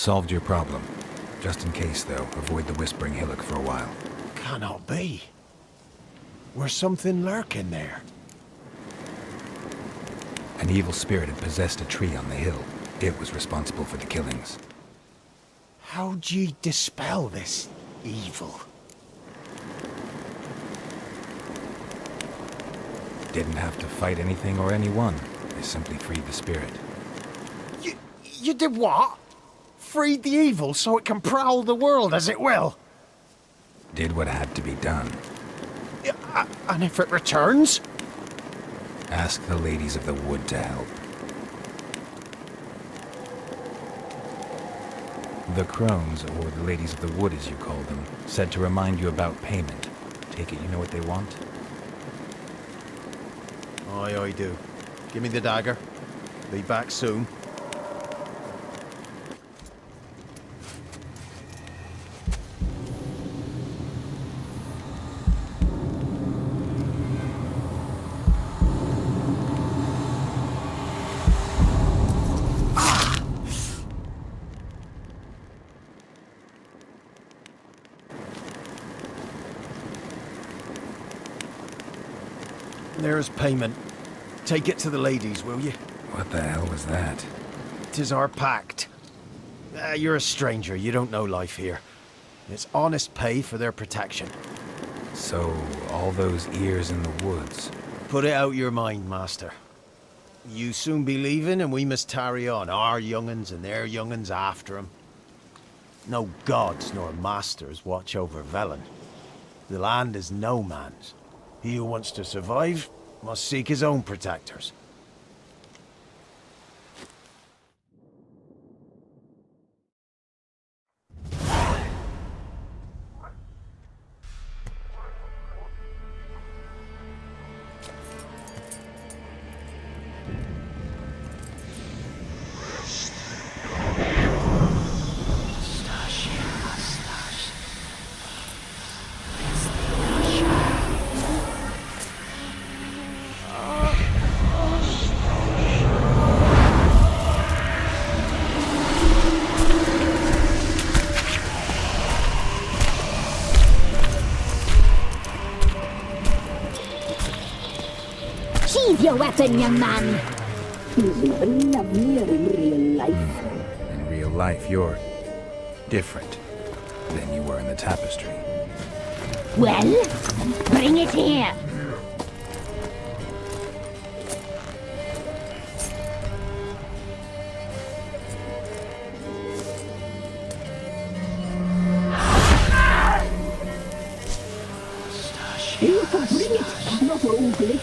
solved your problem. Just in case, though, avoid the Whispering Hillock for a while. Cannot be. Where's something lurking there? An evil spirit had possessed a tree on the hill. It was responsible for the killings. How'd ye dispel this evil? Didn't have to fight anything or anyone. They simply freed the spirit. You did what? Freed the evil so it can prowl the world as it will? Did what had to be done. And if it returns? Ask the ladies of the wood to help. The crones, or the ladies of the wood as you call them, said to remind you about payment. Take it you know what they want? Aye, I do. Give me the dagger. Be back soon. There's payment. Take it to the ladies, will you? What the hell was that? 'Tis our pact. You're a stranger, you don't know life here. It's honest pay for their protection. So, all those ears in the woods. Put it out your mind, master. You soon be leaving and we must tarry on, our young'uns and their young'uns after 'em. No gods nor masters watch over Velen. The land is no man's. He who wants to survive must seek his own protectors. Sheathe your weapon, young man. He's even lovelier in real life. In real life, you're different than you were in the tapestry. Well, bring it here. You can bring it, not ugly.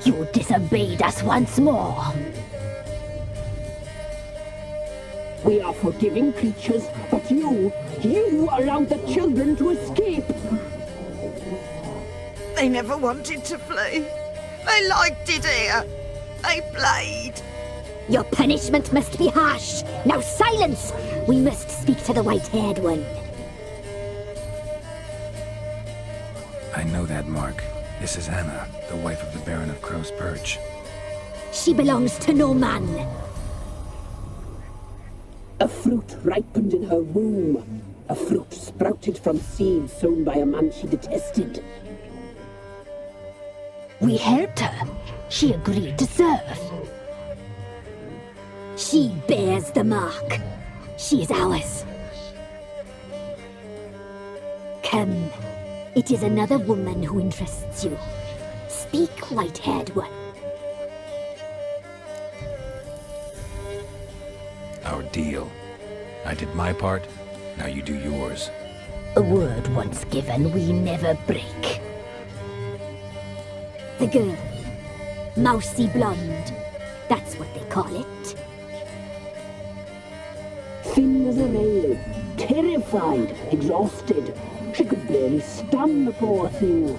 You disobeyed us once more. We are forgiving creatures, but you allowed the children to escape. They never wanted to flee. They liked it here. They played. Your punishment must be harsh. Now silence! We must speak to the white-haired one. I know that mark. This is Anna, the wife of the Baron of Crow's Perch. She belongs to no man. A fruit ripened in her womb. A fruit sprouted from seeds sown by a man she detested. We helped her. She agreed to serve. She bears the mark. She is ours. Come. It is another woman who interests you. Speak, white-haired one. Our deal. I did my part, now you do yours. A word once given, we never break. The girl. Mousy blonde. That's what they call it. Thin as a rail, terrified, exhausted. She could barely stand, the poor thing.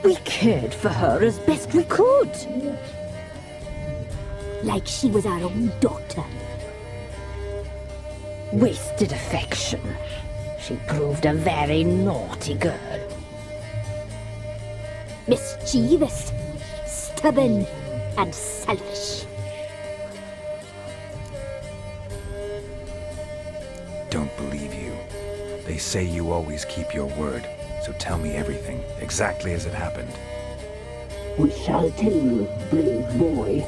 We cared for her as best we could. Like she was our own daughter. Wasted affection. She proved a very naughty girl. Mischievous, stubborn, and selfish. Don't believe you. They say you always keep your word, so tell me everything, exactly as it happened. We shall tell you, brave boy.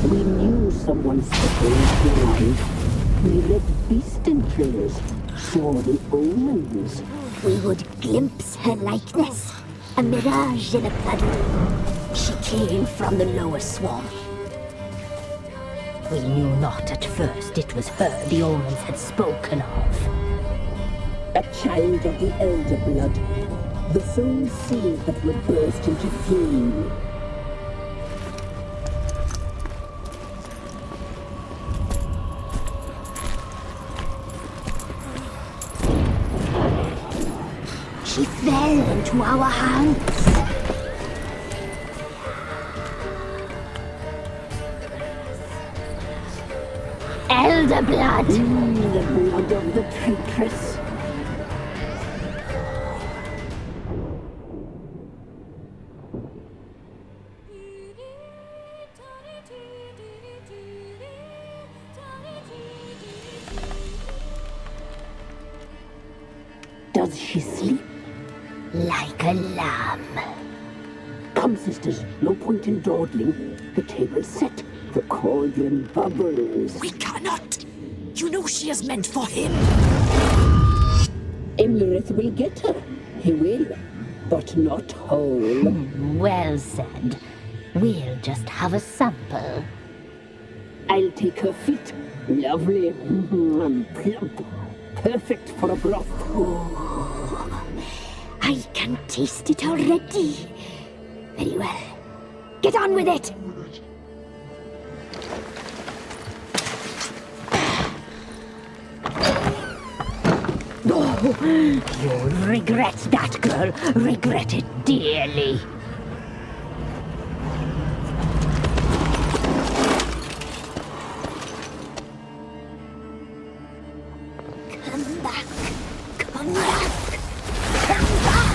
We knew someone special was alive. We read beast entrails, saw the omens. We would glimpse her likeness, a mirage in a puddle. She came from the lower swamp. We knew not at first it was her the omens had spoken of. A child of the elder blood, the sole seed that would burst into flame. She fell into our hands. Elder blood. The blood of the traitress. Does she sleep? Like a lamb. Come, sisters, no point in dawdling. The table's set. The cauldron bubbles. We cannot. You know she is meant for him. Imlerith will get her. He will, but not whole. Well said. We'll just have a sample. I'll take her feet. Lovely. Plump. Perfect for a broth. I can taste it already. Very well. Get on with it. You'll regret that, girl. Regret it dearly. Come back. Come back. Come back.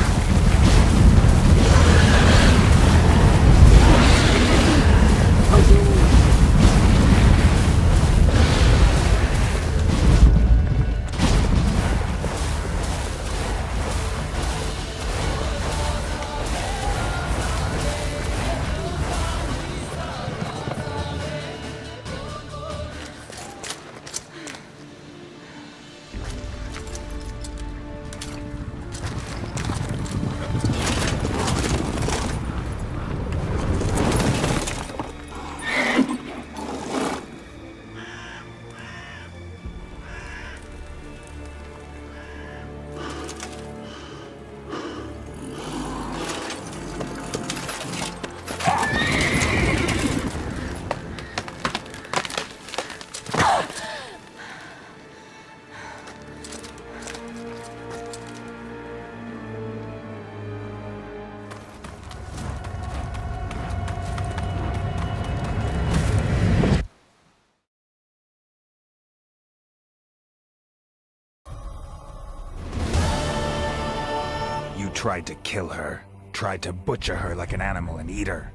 Tried to kill her. Tried to butcher her like an animal and eat her.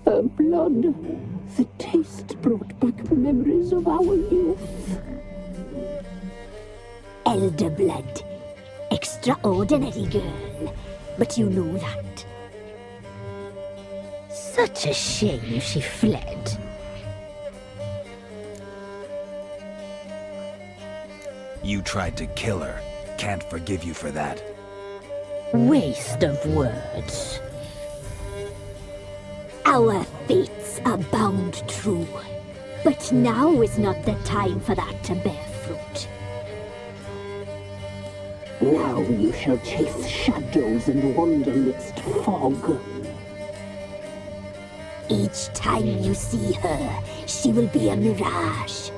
Her blood. The taste brought back memories of our youth. Elder blood. Extraordinary girl. But you know that. Such a shame she fled. You tried to kill her. Can't forgive you for that. Waste of words. Our fates are bound true. But now is not the time for that to bear fruit. Now you shall chase shadows and wander midst fog. Each time you see her, she will be a mirage.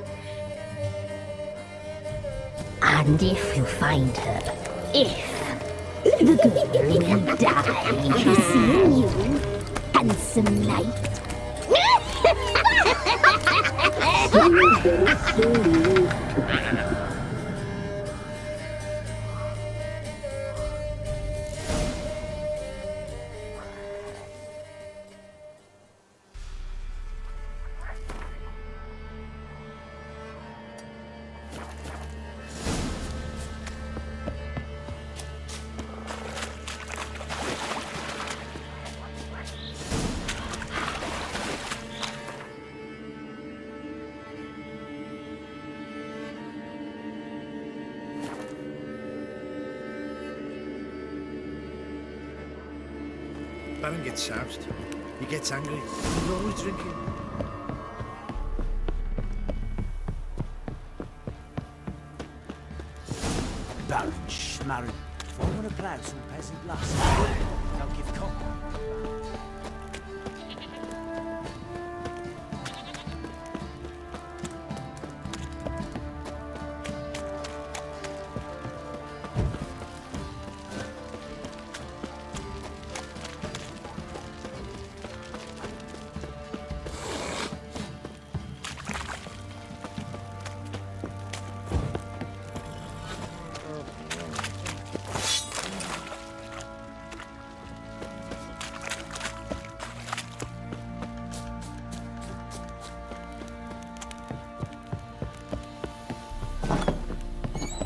And if you find her, the girl will die. Seeing you, handsome knight. Baron gets soused. He gets angry. He's always drinking. Baron Schmarren. Vorne Preis und peasant lass. Don't give cock.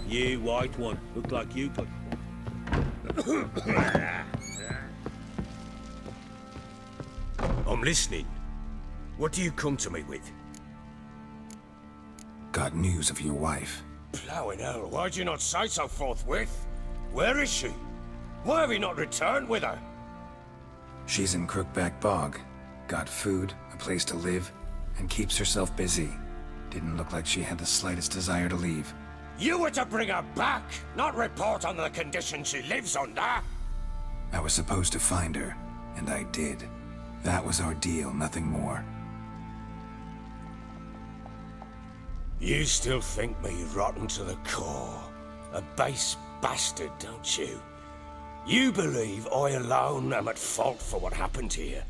You white one, look like you could. I'm listening. What do you come to me with? Got news of your wife. Plowing hell, why'd you not say so forthwith? Where is she? Why have you not returned with her? She's in Crookback Bog. Got food, a place to live, and keeps herself busy. Didn't look like she had the slightest desire to leave. You were to bring her back, not report on the conditions she lives under. I was supposed to find her, and I did. That was our deal, nothing more. You still think me rotten to the core. A base bastard, don't you? You believe I alone am at fault for what happened here.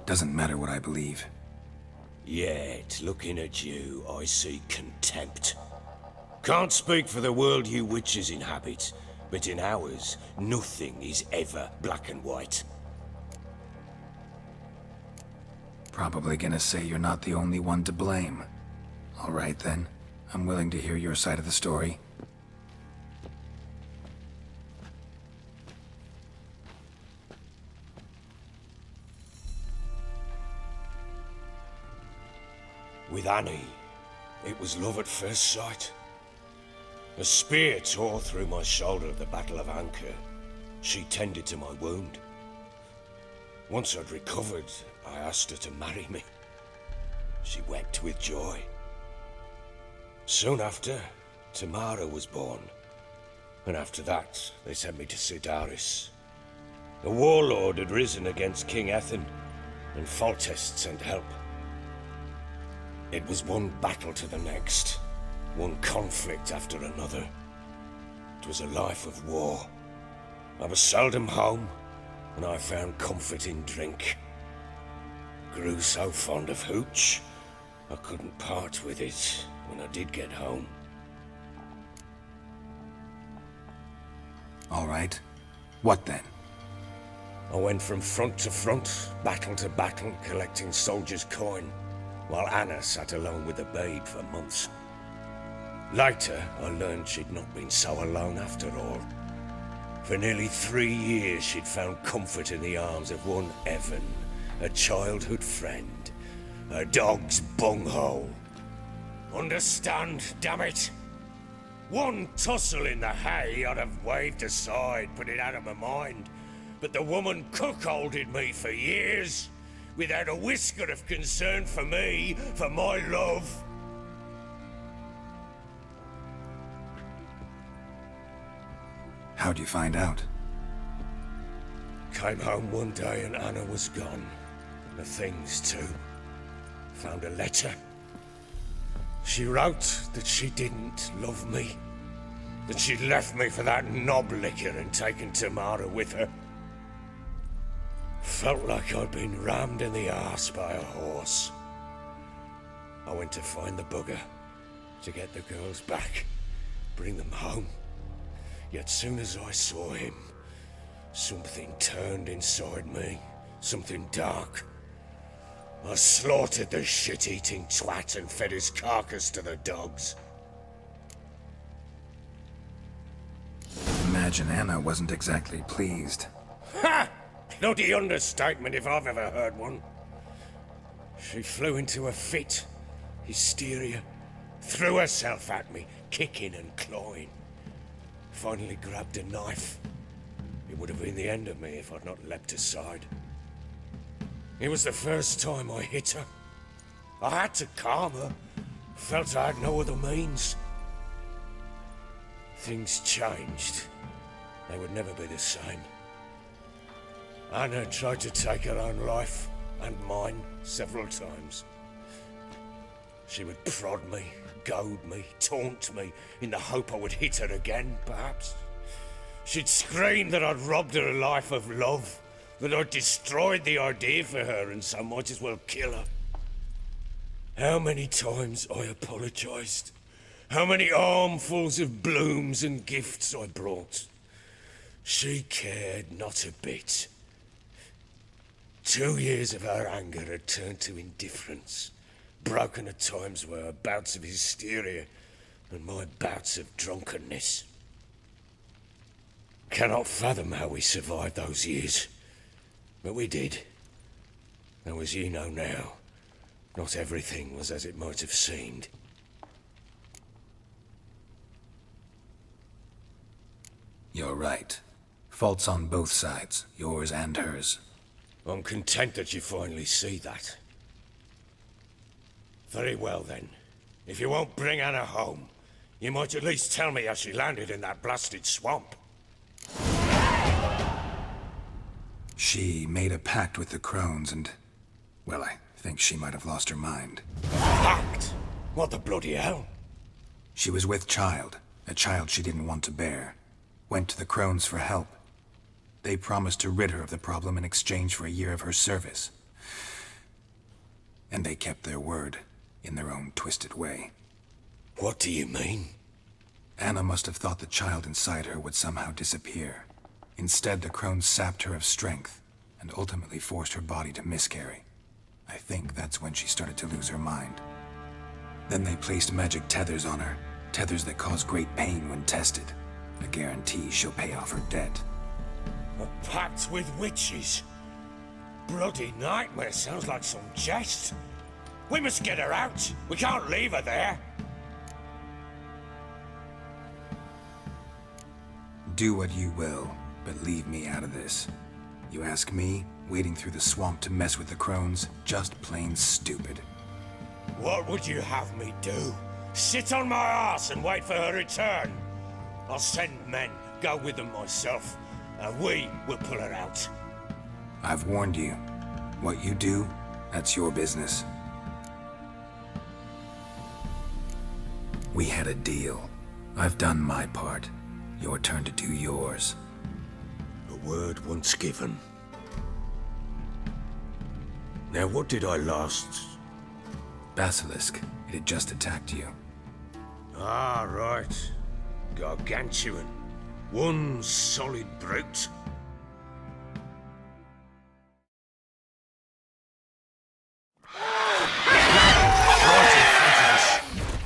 Doesn't matter what I believe. Yet, looking at you, I see contempt. Can't speak for the world you witches inhabit, but in ours, nothing is ever black and white. Probably gonna say you're not the only one to blame. All right then, I'm willing to hear your side of the story. With Annie, it was love at first sight. A spear tore through my shoulder at the Battle of Anchor. She tended to my wound. Once I'd recovered, I asked her to marry me. She wept with joy. Soon after, Tamara was born. And after that, they sent me to Sidaris. A warlord had risen against King Ethan, and Foltest sent help. It was one battle to the next, one conflict after another. It was a life of war. I was seldom home, and I found comfort in drink. Grew so fond of hooch, I couldn't part with it when I did get home. All right. What then? I went from front to front, battle to battle, collecting soldiers' coin, while Anna sat alone with the babe for months. Later, I learned she'd not been so alone after all. For nearly 3 years, she'd found comfort in the arms of one Evan, a childhood friend, a dog's bunghole. Understand, damn it? One tussle in the hay I'd have waved aside, put it out of my mind, but the woman cuckolded me for years, without a whisker of concern for me, for my love. How'd you find out? Came home one day and Anna was gone. The things too. Found a letter. She wrote that she didn't love me. That she'd left me for that knob licker and taken Tamara with her. Felt like I'd been rammed in the arse by a horse. I went to find the bugger, to get the girls back, bring them home. Yet soon as I saw him, something turned inside me, something dark. I slaughtered the shit-eating twat and fed his carcass to the dogs. Imagine Anna wasn't exactly pleased. Ha! Bloody understatement if I've ever heard one. She flew into a fit, hysteria, threw herself at me, kicking and clawing. Finally grabbed a knife. It would have been the end of me if I'd not leapt aside. It was the first time I hit her. I had to calm her. Felt I had no other means. Things changed. They would never be the same. Anna tried to take her own life, and mine, several times. She would prod me, goad me, taunt me, in the hope I would hit her again, perhaps. She'd scream that I'd robbed her a life of love, that I'd destroyed the idea for her and so might as well kill her. How many times I apologized. How many armfuls of blooms and gifts I brought. She cared not a bit. 2 years of her anger had turned to indifference, broken at times by her bouts of hysteria and my bouts of drunkenness. Cannot fathom how we survived those years, but we did. Though as you know now, not everything was as it might have seemed. You're right. Faults on both sides, yours and hers. I'm content that you finally see that. Very well then. If you won't bring Anna home, you might at least tell me how she landed in that blasted swamp. She made a pact with the crones and... well, I think she might have lost her mind. A pact? What the bloody hell? She was with child, a child she didn't want to bear. Went to the crones for help. They promised to rid her of the problem in exchange for a year of her service. And they kept their word, in their own twisted way. What do you mean? Anna must have thought the child inside her would somehow disappear. Instead, the crones sapped her of strength, and ultimately forced her body to miscarry. I think that's when she started to lose her mind. Then they placed magic tethers on her, tethers that cause great pain when tested. A guarantee she'll pay off her debt. A pact with witches? Bloody nightmare, sounds like some jest. We must get her out. We can't leave her there. Do what you will, but leave me out of this. You ask me, wading through the swamp to mess with the crones, just plain stupid. What would you have me do? Sit on my ass and wait for her return? I'll send men, go with them myself, and we will pull her out. I've warned you. What you do, that's your business. We had a deal. I've done my part. Your turn to do yours. A word once given. Now what did I last... Basilisk. It had just attacked you. Ah, right. Gargantuan. One solid brute.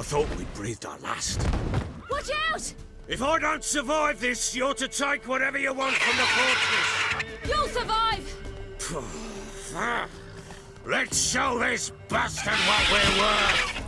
I thought we breathed our last. Watch out! If I don't survive this, you're to take whatever you want from the fortress. You'll survive! Let's show this bastard what we're worth.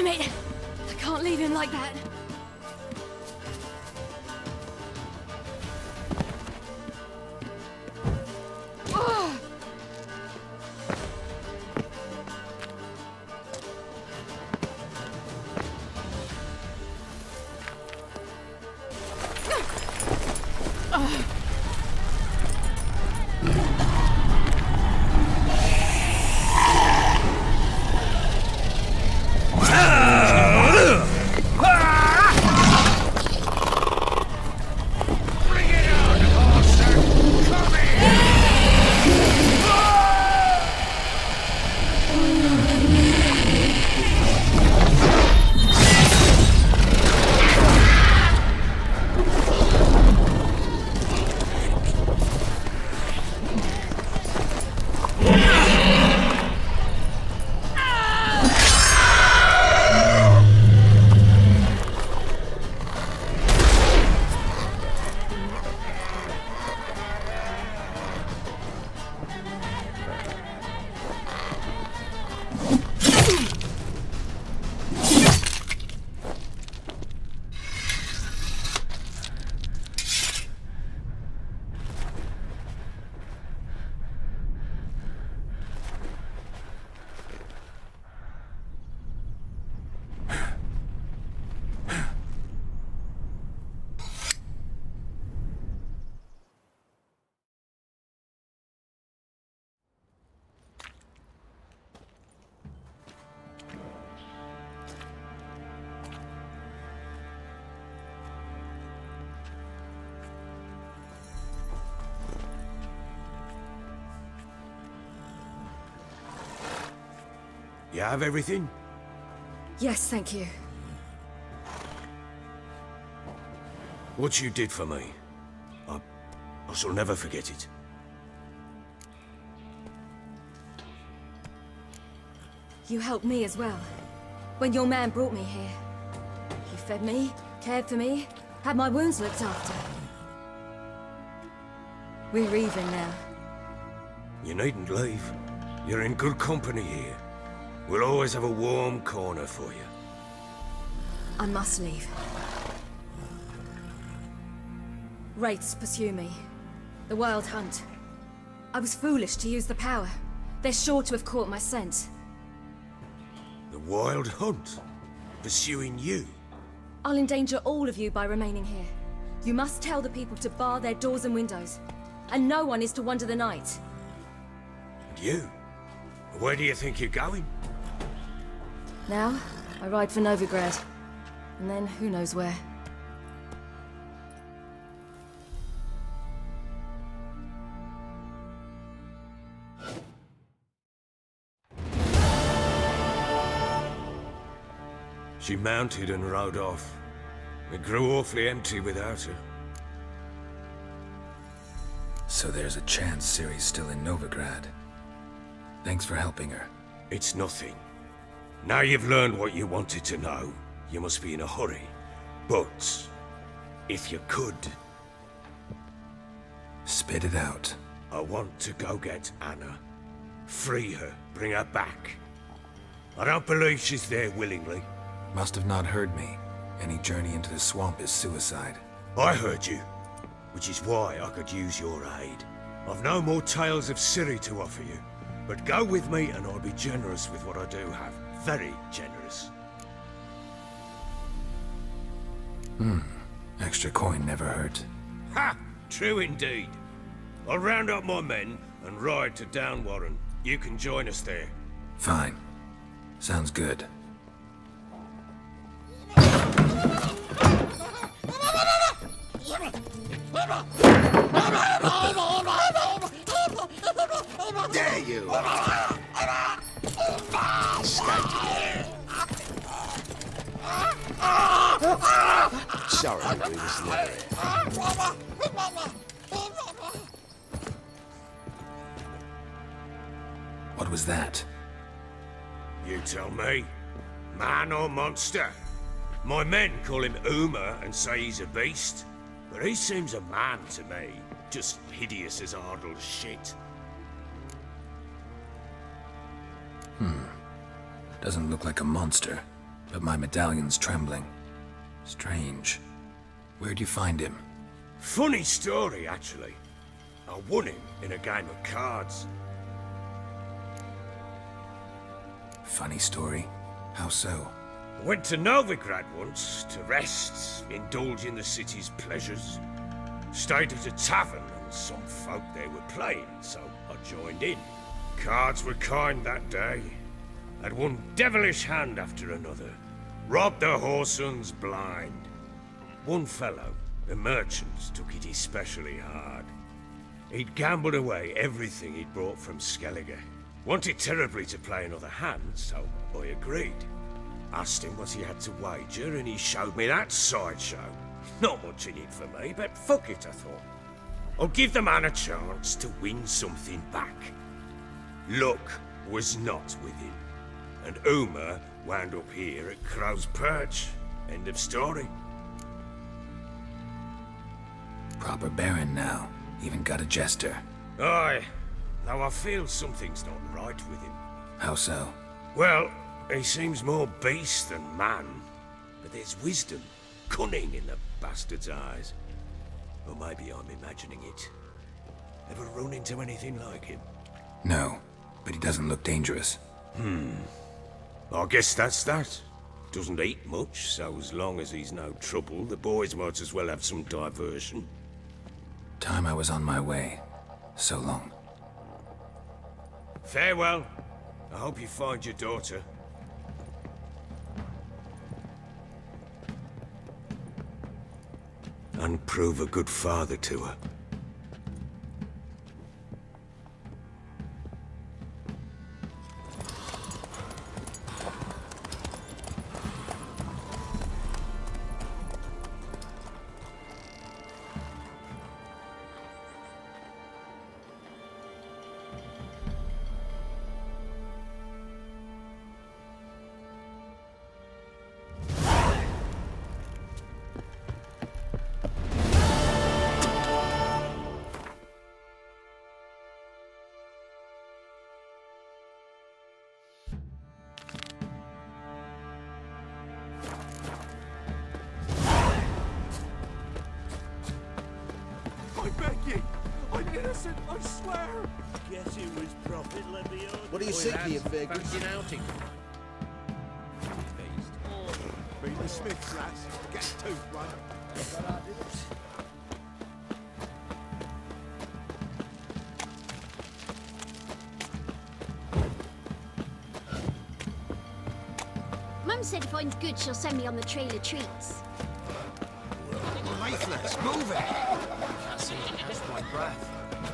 Damn it! I can't leave him like that. You have everything? Yes, thank you. What you did for me, I shall never forget it. You helped me as well. When your man brought me here. He fed me, cared for me, had my wounds looked after. We're even now. You needn't leave. You're in good company here. We'll always have a warm corner for you. I must leave. Wraiths pursue me. The Wild Hunt. I was foolish to use the power. They're sure to have caught my scent. The Wild Hunt? Pursuing you? I'll endanger all of you by remaining here. You must tell the people to bar their doors and windows. And no one is to wander the night. And you? Where do you think you're going? Now, I ride for Novigrad. And then, who knows where. She mounted and rode off. It grew awfully empty without her. So there's a chance Ciri's still in Novigrad. Thanks for helping her. It's nothing. Now you've learned what you wanted to know, you must be in a hurry. But, if you could... Spit it out. I want to go get Anna. Free her, bring her back. I don't believe she's there willingly. Must have not heard me. Any journey into the swamp is suicide. I heard you, which is why I could use your aid. I've no more tales of Ciri to offer you, but go with me and I'll be generous with what I do have. Very generous. Extra coin never hurt. Ha! True indeed. I'll round up my men and ride to Downwarren. You can join us there. Fine. Sounds good. There you are. Sorry, we was never here. What was that? You tell me. Man or monster? My men call him Uma and say he's a beast, but he seems a man to me. Just hideous as Ardle's shit. Doesn't look like a monster. but my medallion's trembling. Strange. Where'd you find him? Funny story, actually. I won him in a game of cards. Funny story? How so? I went to Novigrad once to rest, indulge in the city's pleasures. Stayed at a tavern and some folk there were playing, so I joined in. Cards were kind that day. Had one devilish hand after another. Robbed the whoresons blind. One fellow, a merchant, took it especially hard. He'd gambled away everything he'd brought from Skellige. Wanted terribly to play another hand, so I agreed. Asked him what he had to wager, and he showed me that sideshow. Not much in it for me, but fuck it, I thought. I'll give the man a chance to win something back. Luck was not with him, and Uma wound up here at Crow's Perch. End of story. Proper baron now. Even got a jester. Aye, though I feel something's not right with him. How so? Well, he seems more beast than man, but there's wisdom, cunning in the bastard's eyes. Or maybe I'm imagining it. Ever run into anything like him? No, but he doesn't look dangerous. I guess that's that. Doesn't eat much, so as long as he's no trouble, the boys might as well have some diversion. Time I was on my way. So long. Farewell. I hope you find your daughter. And prove a good father to her. I swear! Guess it was profit, let me on. What do you think of your vagrant? Fancy an outing? Beat the Smiths, lads. Get a tooth, brother. Mum said if finds good, she'll send me on the trail of treats. Lifeless, move it! I can't see it, catch my breath.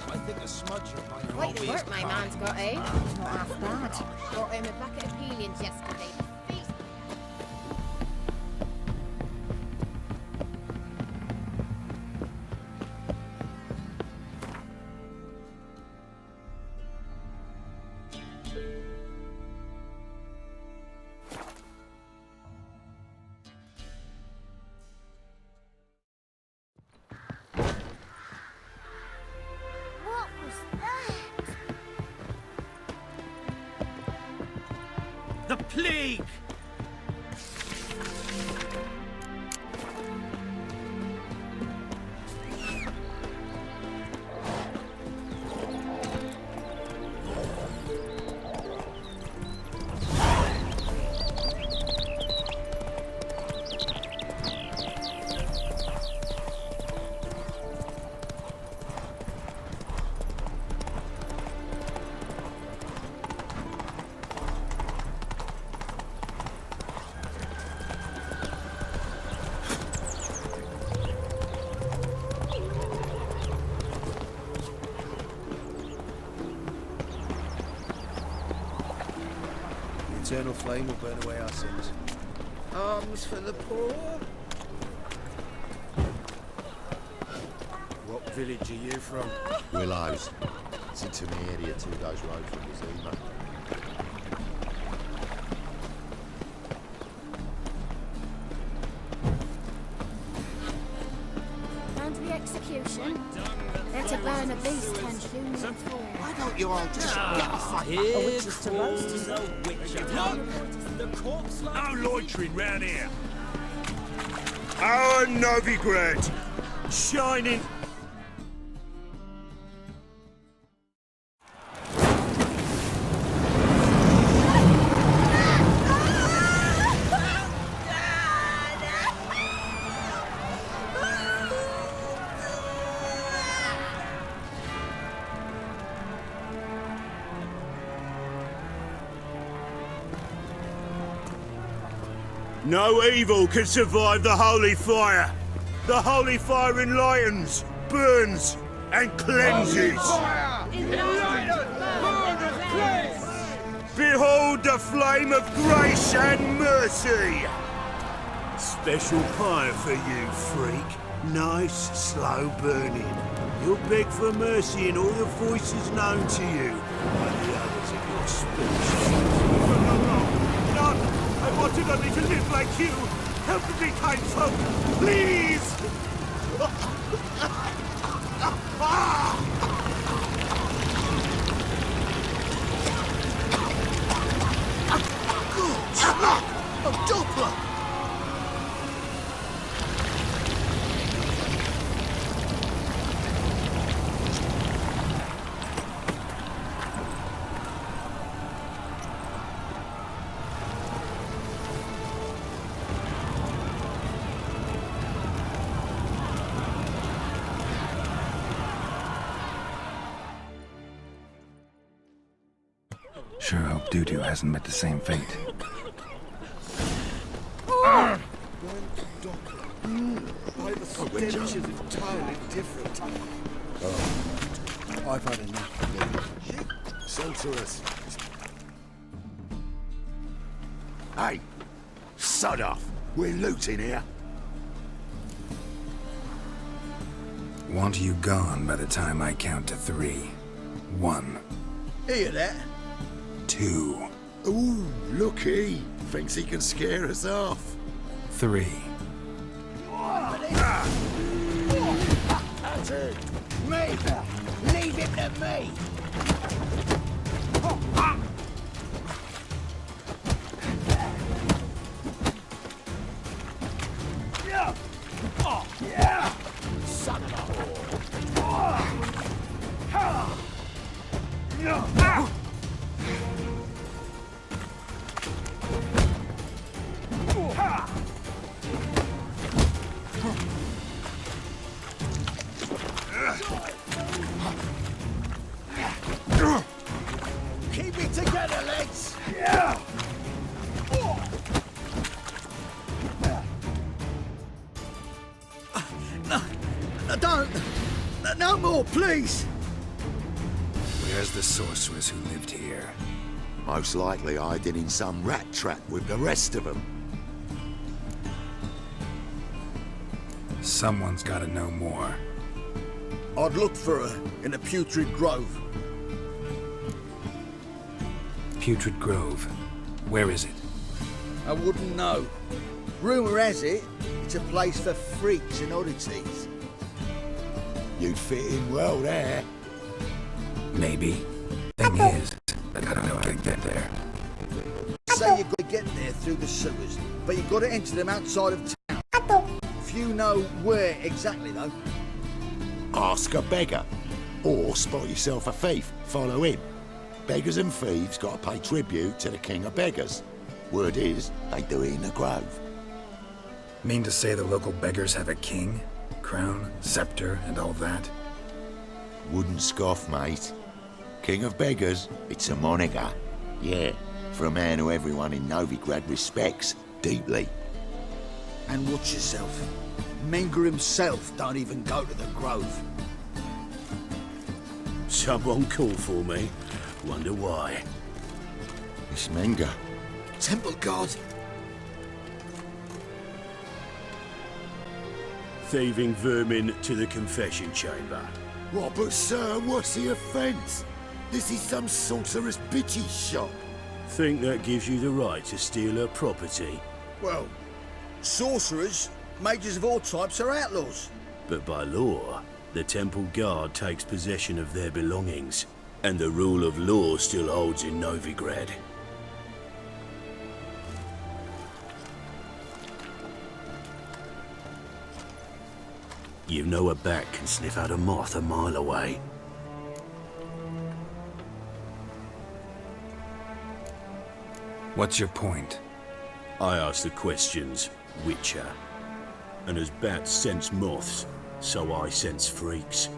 I think a smudge of mine Quite the work my man's got, eh? Not half bad. Got him a bucket of peelings yesterday. What was that? The plague! The eternal flame will burn away our sins. Arms for the poor. What village are you from? Willows. It's into the area 2 days road from Zima. Down to the execution. execution. They're to burn a beast 10 tunes and four. Why don't you all just get a fight? A witch is to roast. A witch. The corpse. No loitering round here. Our Novigrad, shining. No evil can survive the holy fire. The holy fire enlightens, burns, and cleanses. Behold the flame of grace and mercy. Special fire for you, freak. Nice, slow burning. You'll beg for mercy in all the voices known to you by the others of your species. No! I wanted only to live like you. Help me, kind folk, please! A Doppler! Sure hope Doo-Doo hasn't met the same fate. Which is entirely different. I've had enough. Sorceress. Hey, sod off. We're looting here. Want you gone by the time I count to 3. 1. Hear that? 2. Ooh, looky. Thinks he can scare us off. 3. That's it. Me! Leave him to me! Son of a whore! Keep it together, lads! No more, please! Where's the sorceress who lived here? Most likely hiding in some rat trap with the rest of them. Someone's gotta know more. I'd look for her in the Putrid Grove. Putrid Grove. Where is it? I wouldn't know. Rumour has it, it's a place for freaks and oddities. You'd fit in well there. Maybe. Thing is, I don't know how to get there. Say you've got to get there through the sewers, but you've got to enter them outside of town. Few know where exactly, though. Ask a beggar. Or spot yourself a thief. Follow him. Beggars and thieves got to pay tribute to the king of beggars. Word is, they do it in the grove. Mean to say the local beggars have a king? Crown, scepter, and all that? Wouldn't scoff, mate. King of beggars, it's a moniker. Yeah, for a man who everyone in Novigrad respects deeply. And watch yourself. Menger himself don't even go to the grove. Someone called for me. Wonder why. It's Menger. Temple God. Thieving vermin to the confession chamber. What, but sir, what's the offence? This is some sorcerer's bitchy shop. Think that gives you the right to steal her property? Well, sorcerers, mages of all types are outlaws. But by law, the temple guard takes possession of their belongings, and the rule of law still holds in Novigrad. You know a bat can sniff out a moth a mile away. What's your point? I ask the questions, Witcher. And as bats sense moths, so I sense freaks.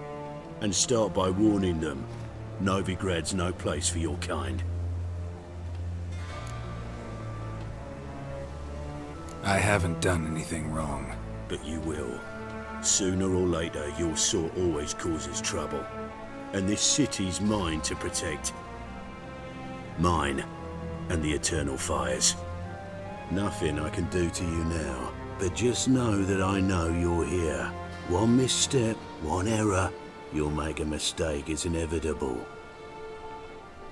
And start by warning them, Novigrad's no place for your kind. I haven't done anything wrong. But you will. Sooner or later, your sort always causes trouble. And this city's mine to protect. Mine and the eternal fires. Nothing I can do to you now, but just know that I know you're here. One misstep, one error, you'll make a mistake, it's inevitable.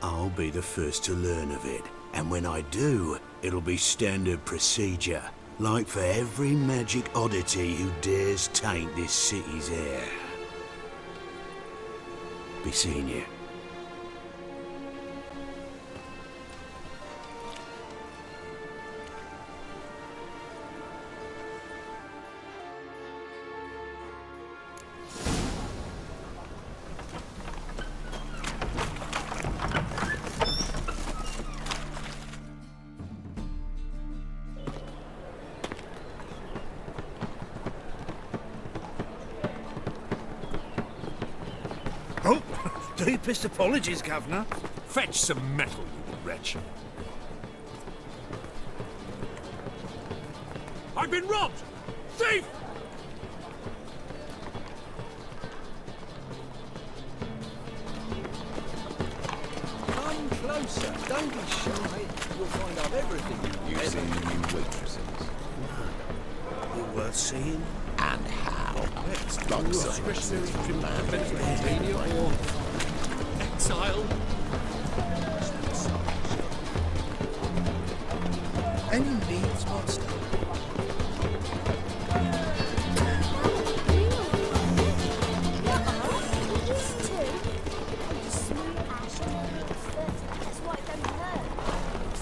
I'll be the first to learn of it, and when I do, it'll be standard procedure, like for every magic oddity who dares taint this city's air. Be seeing you. Oh, deepest apologies, Governor. Fetch some metal, you wretch. I've been robbed! Thief! Come closer, don't be shy. You'll find out everything you seen the new waitresses? You're worth seeing. And how? Let's Like do a so. discretionary trip to Mesopotamia or exile. Any needs, master?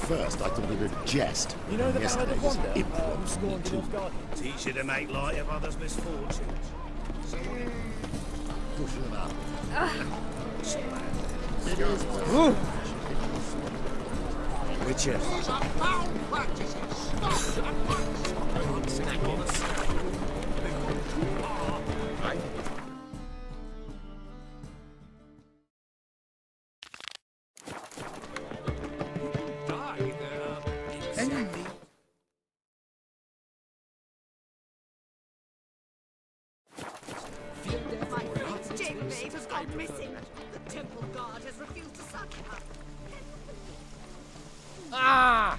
First, I thought it was a jest. You know the Ballad of Wonder? Teach you to make light of others' misfortunes. Push them up. Witcher. Jane has gone missing. The temple guard has refused to suck her. Ah!